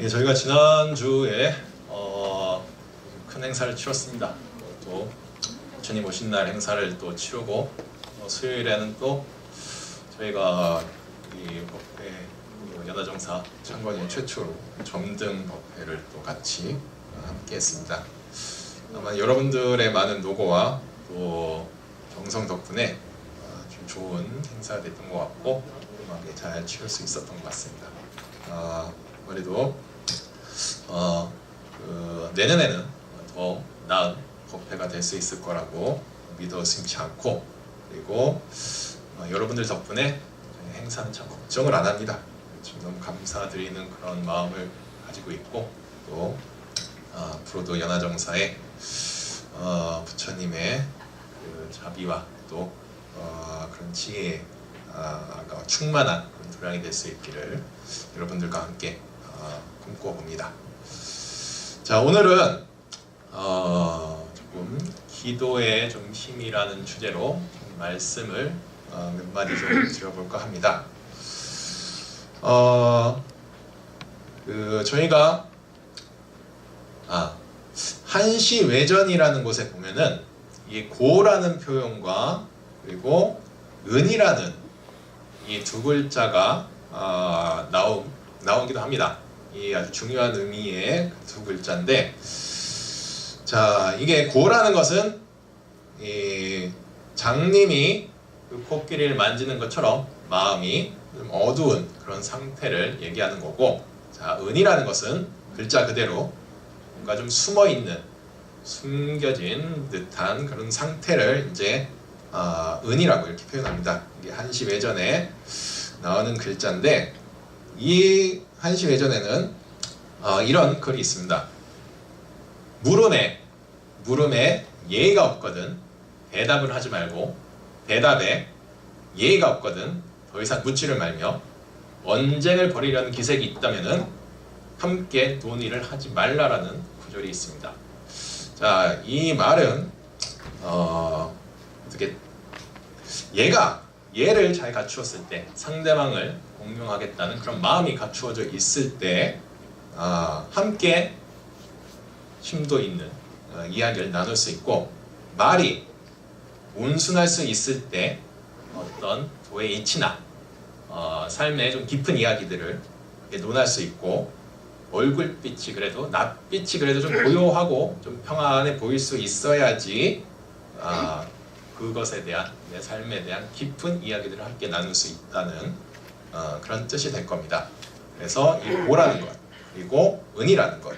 예, 저희가 지난주에 큰 행사를 치렀습니다. 또 부처님 오신 날 행사를 또 치르고 수요일에는 또 저희가 이 법회 연화정사 창건인 최초로 점등 법회를 또 같이 함께 했습니다. 아마 여러분들의 많은 노고와 또 정성 덕분에 좀 좋은 행사가 됐던 것 같고 음악에 잘 치를 수 있었던 것 같습니다. 아무래도 내년에는 더 나은 법회가 될 수 있을 거라고 믿어 의심치 않고, 그리고 여러분들 덕분에 행사는 참 걱정을 안 합니다. 좀 너무 감사드리는 그런 마음을 가지고 있고, 또 앞으로도 연화정사에 부처님의 그 자비와 또 그런 지혜에 충만한 그런 도량이 될 수 있기를 여러분들과 함께 꿈꿔봅니다. 자, 오늘은 조금 기도에 좀 힘이라는 주제로 말씀을 몇 마디 좀 드려볼까 합니다. 저희가 한시외전이라는 곳에 보면은 이 고라는 표현과 그리고 은이라는 이 두 글자가 나오기도 합니다. 이 아주 중요한 의미의 두 글자인데, 자, 이게 고라는 것은 이 장님이 그 코끼리를 만지는 것처럼 마음이 좀 어두운 그런 상태를 얘기하는 거고, 자, 은이라는 것은 글자 그대로 뭔가 좀 숨어있는, 숨겨진 듯한 그런 상태를 이제 은이라고 이렇게 표현합니다. 이게 한시외전에 나오는 글자인데, 이 한시외전에는 이런 글이 있습니다. 물음에 예의가 없거든 대답을 하지 말고, 대답에 예의가 없거든 더 이상 묻지를 말며, 언쟁을 벌이려는 기색이 있다면은 함께 논의를 하지 말라라는 구절이 있습니다. 자, 이 말은 어떻게 예를 잘 갖추었을 때, 상대방을 공경하겠다는 그런 마음이 갖추어져 있을 때 함께 심도 있는 이야기를 나눌 수 있고, 말이 온순할 수 있을 때 어떤 도의 이치나 삶의 좀 깊은 이야기들을 논할 수 있고, 얼굴빛이 그래도 낯빛이 그래도 좀 고요하고 좀 평안해 보일 수 있어야지 그것에 대한, 내 삶에 대한 깊은 이야기들을 함께 나눌 수 있다는 그런 뜻이 될 겁니다. 그래서 이 고라는 것 그리고 은이라는 것,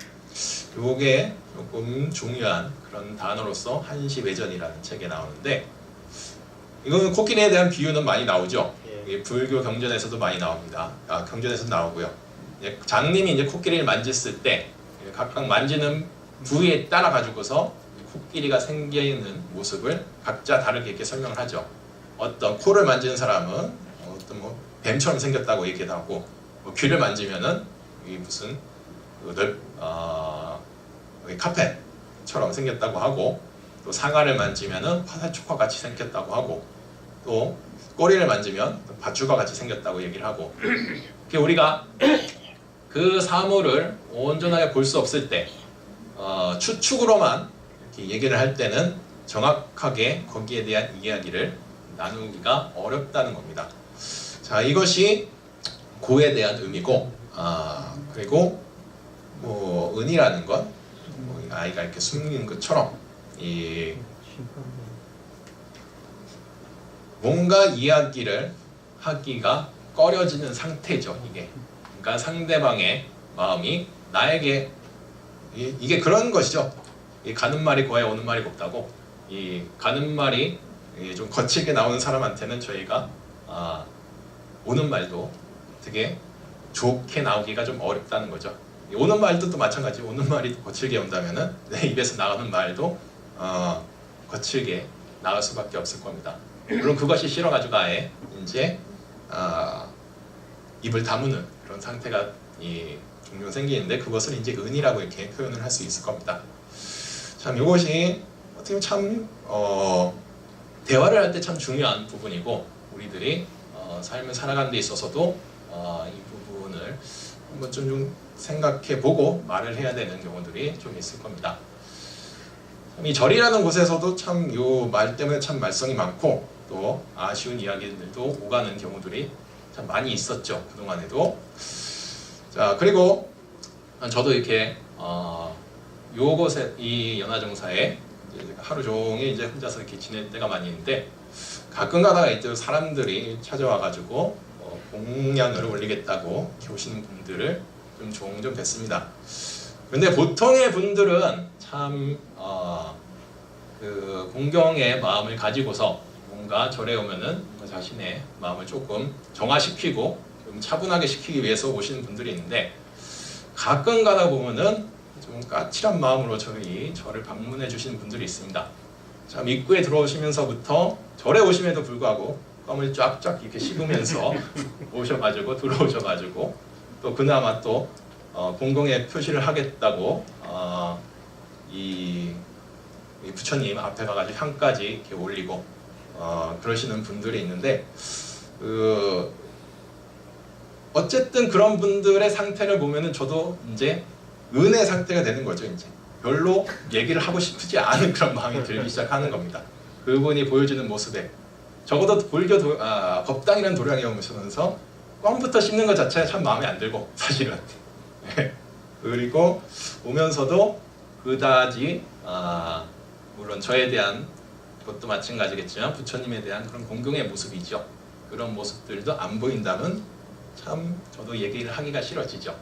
이게 조금 중요한 그런 단어로서 한시외전이라는 책에 나오는데, 이거는 코끼리에 대한 비유는 많이 나오죠. 불교 경전에서도 많이 나옵니다. 경전에서도 나오고요. 장님이 이제 코끼리를 만졌을 때 각각 만지는 부위에 따라 가지고서 코끼리가 생겨있는 모습을 각자 다르게 이렇게 설명을 하죠. 어떤 코를 만지는 사람은 어떤 뱀처럼 생겼다고 얘기도 하고, 귀를 만지면은 이 무슨 카펫처럼 생겼다고 하고, 또 상아를 만지면은 화살촉과 같이 생겼다고 하고, 또 꼬리를 만지면 밧줄과 같이 생겼다고 얘기를 하고, 우리가 그 사물을 온전하게 볼 수 없을 때 추측으로만 이렇게 얘기를 할 때는 정확하게 거기에 대한 이야기를 나누기가 어렵다는 겁니다. 자, 이것이 고에 대한 의미고, 그리고 은이라는 건 아이가 이렇게 숨기는 것처럼 뭔가 이야기를 하기가 꺼려지는 상태죠. 그러니까 상대방의 마음이 나에게, 이게 그런 것이죠. 가는 말이 고야 오는 말이 곱다고, 가는 말이 좀 거칠게 나오는 사람한테는 저희가 오는 말도 되게 좋게 나오기가 좀 어렵다는 거죠. 오는 말도 또 마찬가지, 오는 말이 거칠게 온다면은 내 입에서 나오는 말도 거칠게 나올 수밖에 없을 겁니다. 물론 그것이 싫어가지고 아예 이제 입을 다무는 그런 상태가 종종 생기는데, 그것을 이제 은이라고 이렇게 표현을 할 수 있을 겁니다. 참 이것이 어떻게 보면 참 대화를 할 때 참 중요한 부분이고, 우리들이 삶을 살아가는 데 있어서도 이 부분을 한번 좀 생각해보고 말을 해야 되는 경우들이 좀 있을 겁니다. 이 절이라는 곳에서도 참 요 말 때문에 참 말썽이 많고 또 아쉬운 이야기들도 오가는 경우들이 참 많이 있었죠, 그동안에도. 자, 그리고 저도 이렇게 요곳에 이 연화정사에 하루 종일 이제 혼자서 이렇게 지낼 때가 많이 있는데, 가끔 가다가 이제 사람들이 찾아와가지고 공양을 올리겠다고 이렇게 오시는 분들을 좀 종종 뵀습니다. 근데 보통의 분들은 참 그 공경의 마음을 가지고서 뭔가 절에 오면은 자신의 마음을 조금 정화시키고 좀 차분하게 시키기 위해서 오시는 분들이 있는데, 가끔 가다 보면은 좀 까칠한 마음으로 절을 방문해 주시는 분들이 있습니다. 참 입구에 들어오시면서부터 절에 오심에도 불구하고 껌을 쫙쫙 이렇게 씹으면서 오셔가지고 들어오셔가지고 또 그나마 또 공공의 표시를 하겠다고 이 부처님 앞에 가가지고 향까지 이렇게 올리고 그러시는 분들이 있는데, 어쨌든 그런 분들의 상태를 보면은 저도 이제 은혜 상태가 되는 거죠. 이제 별로 얘기를 하고 싶지 않은 그런 마음이 들기 시작하는 겁니다. 그분이 보여주는 모습에 적어도 법당이라는 도량에 오면서 껌부터 씹는 것 자체가 참 마음에 안 들고, 사실은. 그리고 오면서도 그다지 물론 저에 대한 것도 마찬가지겠지만 부처님에 대한 그런 공경의 모습이죠. 그런 모습들도 안 보인다면 참 저도 얘기를 하기가 싫어지죠.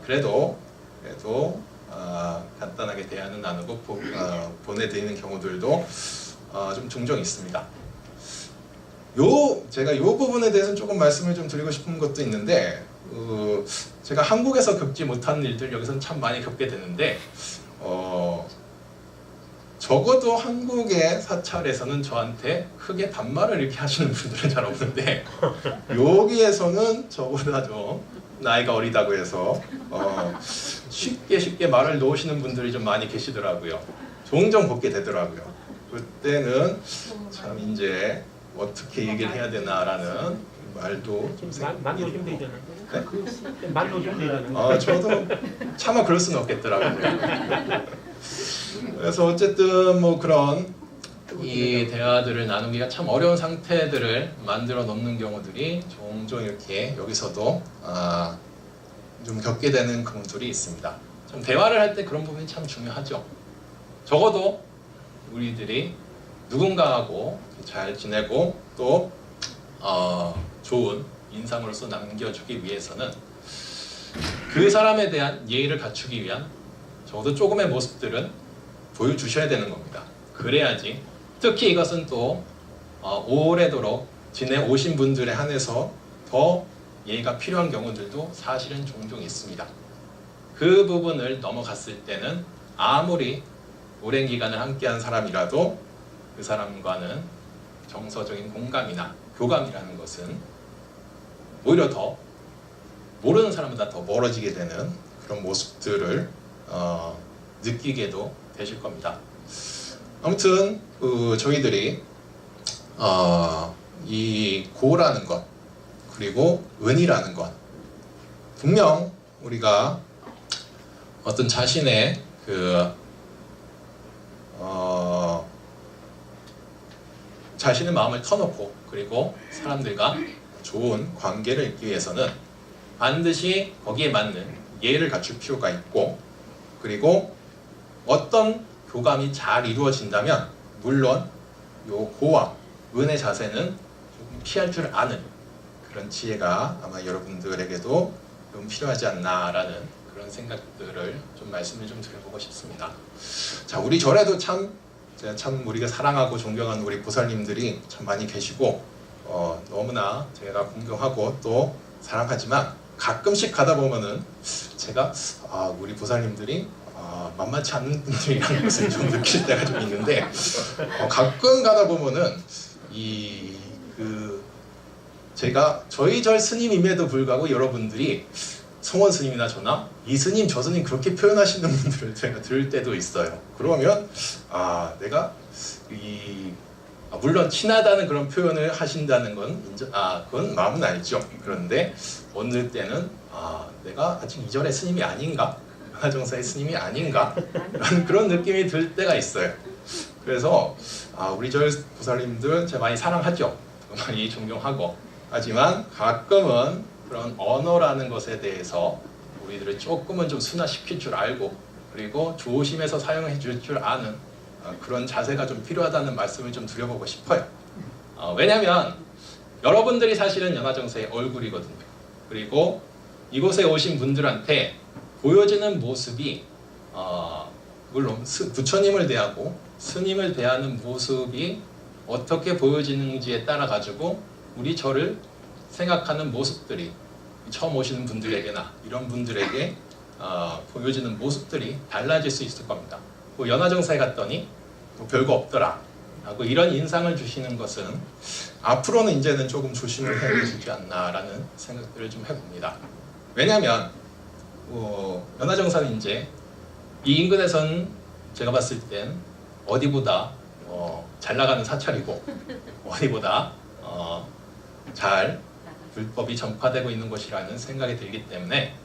그래도 간단하게 대화는 나누고 보내드리는 경우들도 좀 종종 있습니다. 제가 요 부분에 대해서 조금 말씀을 좀 드리고 싶은 것도 있는데, 제가 한국에서 겪지 못한 일들 여기서는 참 많이 겪게 되는데, 적어도 한국의 사찰에서는 저한테 크게 반말을 이렇게 하시는 분들은 잘 없는데, 여기에서는 저보다 좀 나이가 어리다고 해서 쉽게 말을 놓으시는 분들이 좀 많이 계시더라고요. 종종 겪게 되더라고요. 그때는 참 이제 어떻게 얘기를 해야 되나라는 말도 좀 만노좀 되잖아요. 만노좀 되잖아요. 저도 차마 그럴 수는 없겠더라고요. 그래서 어쨌든 뭐 그런 이 대화들을 나누기가 참 어려운 상태들을 만들어 놓는 경우들이 종종 이렇게 여기서도 좀 겪게 되는 경우들이 있습니다. 좀 대화를 할 때 그런 부분이 참 중요하죠. 적어도 우리들이 누군가하고 잘 지내고 또 좋은 인상으로서 남겨주기 위해서는 그 사람에 대한 예의를 갖추기 위한 적어도 조금의 모습들은 보여주셔야 되는 겁니다. 그래야지, 특히 이것은 또 오래도록 지내오신 분들에 한해서 더 예의가 필요한 경우들도 사실은 종종 있습니다. 그 부분을 넘어갔을 때는 아무리 오랜 기간을 함께한 사람이라도 그 사람과는 정서적인 공감이나 교감이라는 것은 오히려 더 모르는 사람보다 더 멀어지게 되는 그런 모습들을 느끼게도 되실 겁니다. 아무튼 저희들이 이 고라는 것 그리고 은이라는 것, 분명 우리가 어떤 자신의 자신의 마음을 터놓고 그리고 사람들과 좋은 관계를 맺기 위해서는 반드시 거기에 맞는 예를 갖출 필요가 있고, 그리고 어떤 교감이 잘 이루어진다면 물론 요 고와 은의 자세는 조금 피할 줄 아는 그런 지혜가 아마 여러분들에게도 좀 필요하지 않나라는 그런 생각들을 좀 말씀을 좀 드려보고 싶습니다. 자, 우리 절에도 참 우리가 사랑하고 존경하는 우리 보살님들이 참 많이 계시고 너무나 제가 공경하고 또 사랑하지만 가끔씩 가다 보면은 제가 우리 보살님들이 만만치 않은 분들이라는 것을 좀 느낄 때가 좀 있는데, 가끔 가다 보면은 제가 저희 절 스님임에도 불구하고 여러분들이 성원 스님이나 저나 이 스님 저 스님 그렇게 표현하시는 분들을 제가 들을 때도 있어요. 그러면 내가 물론 친하다는 그런 표현을 하신다는 건 그건 마음은 알죠. 그런데 어느 때는 내가 아직 이전의 스님이 아닌가? 연화정사의 스님이 아닌가? 라는 그런 느낌이 들 때가 있어요. 그래서 우리 절 보살님들 제가 많이 사랑하죠. 많이 존경하고, 하지만 가끔은 그런 언어라는 것에 대해서 우리들을 조금은 좀 순화시킬 줄 알고, 그리고 조심해서 사용해 줄 줄 아는 그런 자세가 좀 필요하다는 말씀을 좀 드려보고 싶어요. 왜냐하면 여러분들이 사실은 연화정사의 얼굴이거든요. 그리고 이곳에 오신 분들한테 보여지는 모습이 물론 부처님을 대하고 스님을 대하는 모습이 어떻게 보여지는지에 따라 가지고 우리 절을 생각하는 모습들이 처음 오시는 분들에게나 이런 분들에게 보여지는 모습들이 달라질 수 있을 겁니다. 연화정사에 갔더니 별거 없더라 하고 이런 인상을 주시는 것은 앞으로는 이제는 조금 조심을 해야 되지 않나라는 생각들을 좀 해봅니다. 왜냐하면 연화정사는 이제 이 인근에선 제가 봤을 땐 어디보다 잘 나가는 사찰이고 어디보다 잘 불법이 전파되고 있는 곳이라는 생각이 들기 때문에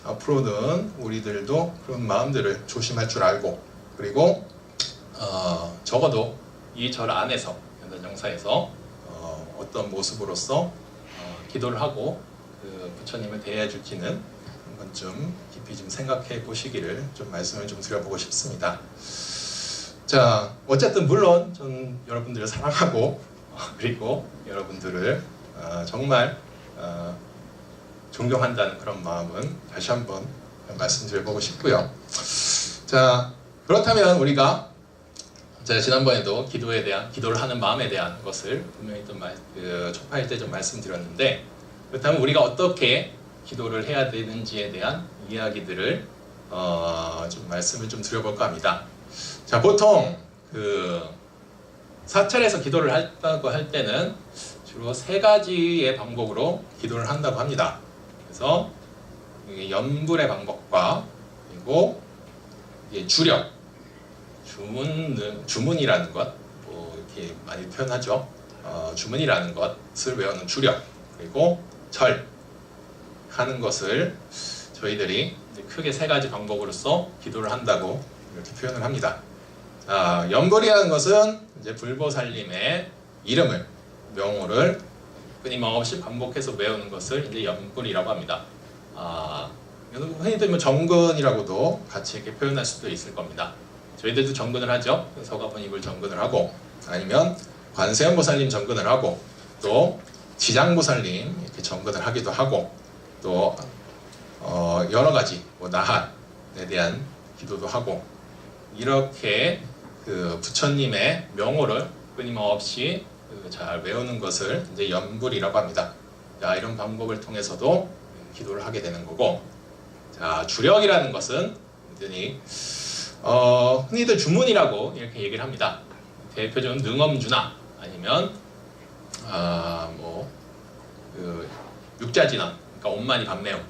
앞으로는 우리들도 그런 마음들을 조심할 줄 알고, 그리고 적어도 이 절 안에서 연화정사에서 어떤 모습으로서 기도를 하고 그 부처님을 대해 줄지는 한번 좀 깊이 좀 생각해 보시기를 좀 말씀을 좀 드려보고 싶습니다. 자, 어쨌든 물론 전 여러분들을 사랑하고 그리고 여러분들을 정말 존경한다는 그런 마음은 다시 한번 말씀드려보고 싶고요. 자, 그렇다면 우리가 제가 지난번에도 기도를 하는 마음에 대한 것을 분명히 또 초파일 때 좀 말씀드렸는데, 그렇다면 우리가 어떻게 기도를 해야 되는지에 대한 이야기들을 좀 말씀을 좀 드려볼까 합니다. 자, 보통 사찰에서 기도를 한다고 할 때는 주로 3가지의 방법으로 기도를 한다고 합니다. 그래서 연불의 방법과, 그리고 주력, 주문이라는 것, 이렇게 많이 표현하죠. 주문이라는 것을 외우는 주력, 그리고 절 하는 것을 저희들이 크게 3가지 방법으로서 기도를 한다고 이렇게 표현을 합니다. 연불이라는 것은 이제 불보살님의 이름을, 명호를 끊임없이 반복해서 외우는 것을 이제 연불이라고 합니다. 흔히들 정근이라고도 같이 이렇게 표현할 수도 있을 겁니다. 저희들도 정근을 하죠. 서가모니불 정근을 하고, 아니면 관세음보살님 정근을 하고, 또 지장보살님 이렇게 정근을 하기도 하고, 또 여러 가지 나한에 대한 기도도 하고, 이렇게 그 부처님의 명호를 끊임없이 잘 외우는 것을 이제 연불이라고 합니다. 자, 이런 방법을 통해서도 기도를 하게 되는 거고, 자, 주력이라는 것은 흔히들 주문이라고 이렇게 얘기를 합니다. 대표적인 능엄주나 아니면 육자진언, 그러니까 온만이 반매음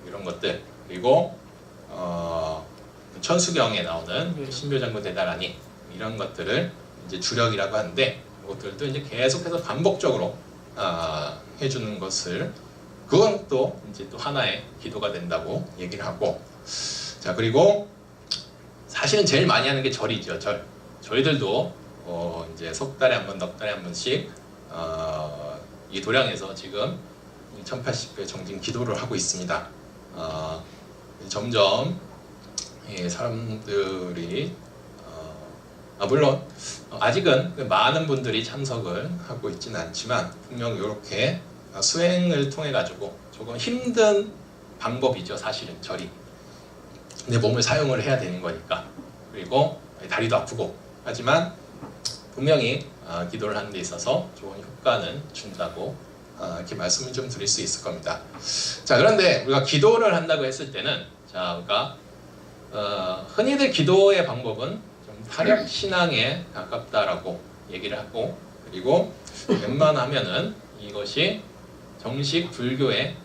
이런 것들, 그리고 천수경에 나오는 신묘장군 대다라니 이런 것들을 이제 주력이라고 하는데, 이것들도 이제 계속해서 반복적으로 해주는 것을, 그건 또 이제 또 하나의 기도가 된다고 얘기를 하고, 자, 그리고 사실은 제일 많이 하는 게 절이죠. 절. 저희들도 이제 석 달에 한 번, 넉 달에 한 번씩 이 도량에서 지금 1080회 정진 기도를 하고 있습니다. 점점 사람들이 물론 아직은 많은 분들이 참석을 하고 있지는 않지만, 분명 이렇게 수행을 통해 가지고 조금 힘든 방법이죠. 사실은 절이 내 몸을 사용을 해야 되는 거니까, 그리고 다리도 아프고, 하지만 분명히 기도를 하는 데 있어서 좋은 효과는 준다고 이렇게 말씀을 좀 드릴 수 있을 겁니다. 자, 그런데 우리가 기도를 한다고 했을 때는, 자, 우리가 흔히들 기도의 방법은 좀 타력 신앙에 가깝다라고 얘기를 하고, 그리고 웬만하면은 이것이 정식 불교의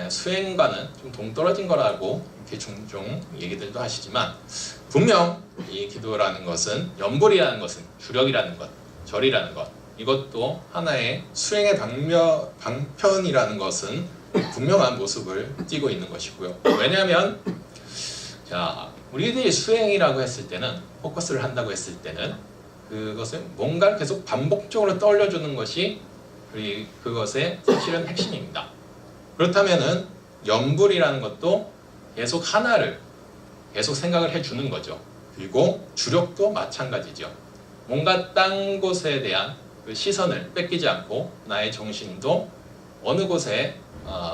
수행과는 좀 동떨어진 거라고 이렇게 종종 얘기들도 하시지만, 분명 이 기도라는 것은, 연불이라는 것은, 주력이라는 것, 절이라는 것, 이것도 하나의 수행의 방편이라는 것은 분명한 모습을 띠고 있는 것이고요. 왜냐하면 자, 우리들이 수행이라고 했을 때는, 포커스를 한다고 했을 때는 그것을 뭔가를 계속 반복적으로 떠올려주는 것이 그것의 사실은 핵심입니다. 그렇다면은 염불이라는 것도 계속 하나를 계속 생각을 해주는 거죠. 그리고 주력도 마찬가지죠. 뭔가 딴 곳에 대한 그 시선을 뺏기지 않고 나의 정신도 어느 곳에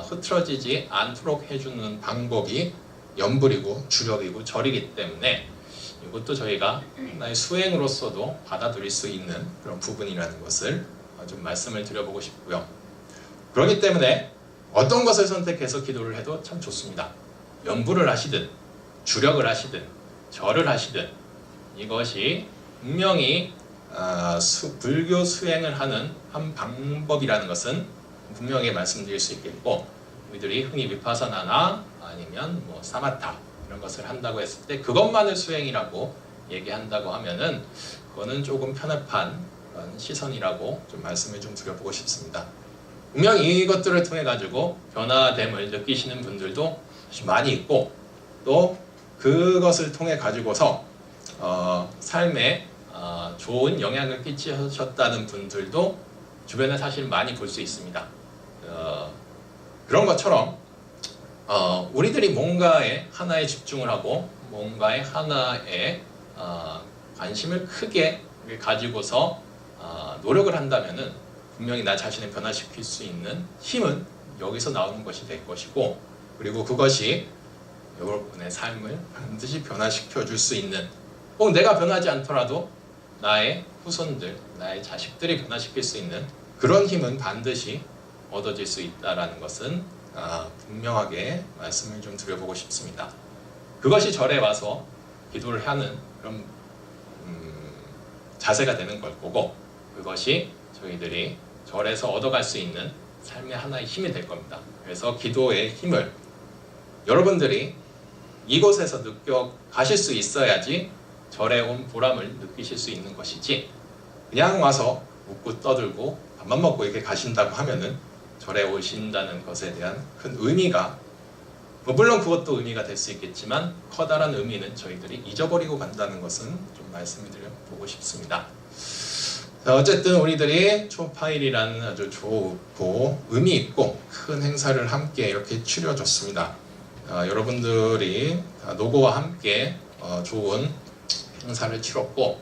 흐트러지지 않도록 해주는 방법이 염불이고 주력이고 절이기 때문에 이것도 저희가 하나의 수행으로서도 받아들일 수 있는 그런 부분이라는 것을 좀 말씀을 드려보고 싶고요. 그렇기 때문에 어떤 것을 선택해서 기도를 해도 참 좋습니다. 염불을 하시든 주력을 하시든 절을 하시든 이것이 분명히 불교 수행을 하는 한 방법이라는 것은 분명히 말씀드릴 수 있겠고, 우리들이 흔히 비파사나나 아니면 뭐 사마타 이런 것을 한다고 했을 때 그것만을 수행이라고 얘기한다고 하면은 그거는 조금 편협한 그런 시선이라고 좀 말씀을 좀 드려보고 싶습니다. 분명히 이것들을 통해 가지고 변화됨을 느끼시는 분들도 많이 있고, 또 그것을 통해 가지고서 삶에 좋은 영향을 끼치셨다는 분들도 주변에 사실 많이 볼 수 있습니다. 그런 것처럼 우리들이 뭔가에 하나에 집중을 하고 뭔가에 하나에 관심을 크게 가지고서 노력을 한다면은 분명히 나 자신을 변화시킬 수 있는 힘은 여기서 나오는 것이 될 것이고, 그리고 그것이 여러분의 삶을 반드시 변화시켜 줄 수 있는, 혹은 내가 변하지 않더라도 나의 후손들, 나의 자식들이 변화시킬 수 있는 그런 힘은 반드시 얻어질 수 있다는 것은 분명하게 말씀을 좀 드려보고 싶습니다. 그것이 절에 와서 기도를 하는 그런 자세가 되는 걸 거고, 그것이 저희들이 절에서 얻어갈 수 있는 삶의 하나의 힘이 될 겁니다. 그래서 기도의 힘을 여러분들이 이곳에서 느껴 가실 수 있어야지 절에 온 보람을 느끼실 수 있는 것이지, 그냥 와서 웃고 떠들고 밥만 먹고 이렇게 가신다고 하면은 절에 오신다는 것에 대한 큰 의미가, 물론 그것도 의미가 될 수 있겠지만 커다란 의미는 저희들이 잊어버리고 간다는 것은 좀 말씀을 드려보고 싶습니다. 자, 어쨌든 우리들이 초파일이라는 아주 좋고 의미 있고 큰 행사를 함께 이렇게 치러줬습니다. 여러분들이 노고와 함께 좋은 행사를 치렀고,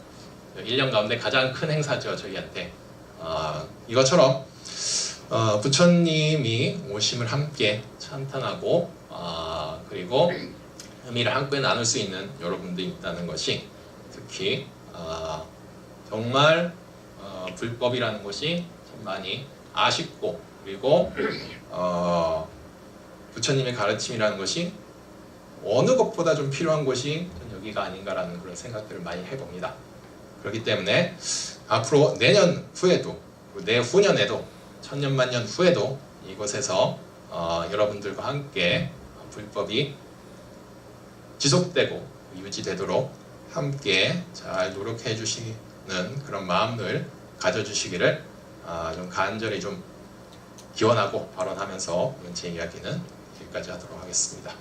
1년 가운데 가장 큰 행사죠, 저희한테. 이것처럼 부처님이 오심을 함께 찬탄하고 그리고 의미를 함께 나눌 수 있는 여러분들이 있다는 것이, 특히 정말 불법이라는 것이 참 많이 아쉽고, 그리고 부처님의 가르침이라는 것이 어느 것보다 좀 필요한 곳이 여기가 아닌가라는 그런 생각들을 많이 해봅니다. 그렇기 때문에 앞으로 내년 후에도, 내후년에도, 천년만년 후에도 이곳에서 여러분들과 함께 불법이 지속되고 유지되도록 함께 잘 노력해 주시는 그런 마음을 가져주시기를 좀 간절히 좀 기원하고 발언하면서 제 이야기는 여기까지 하도록 하겠습니다.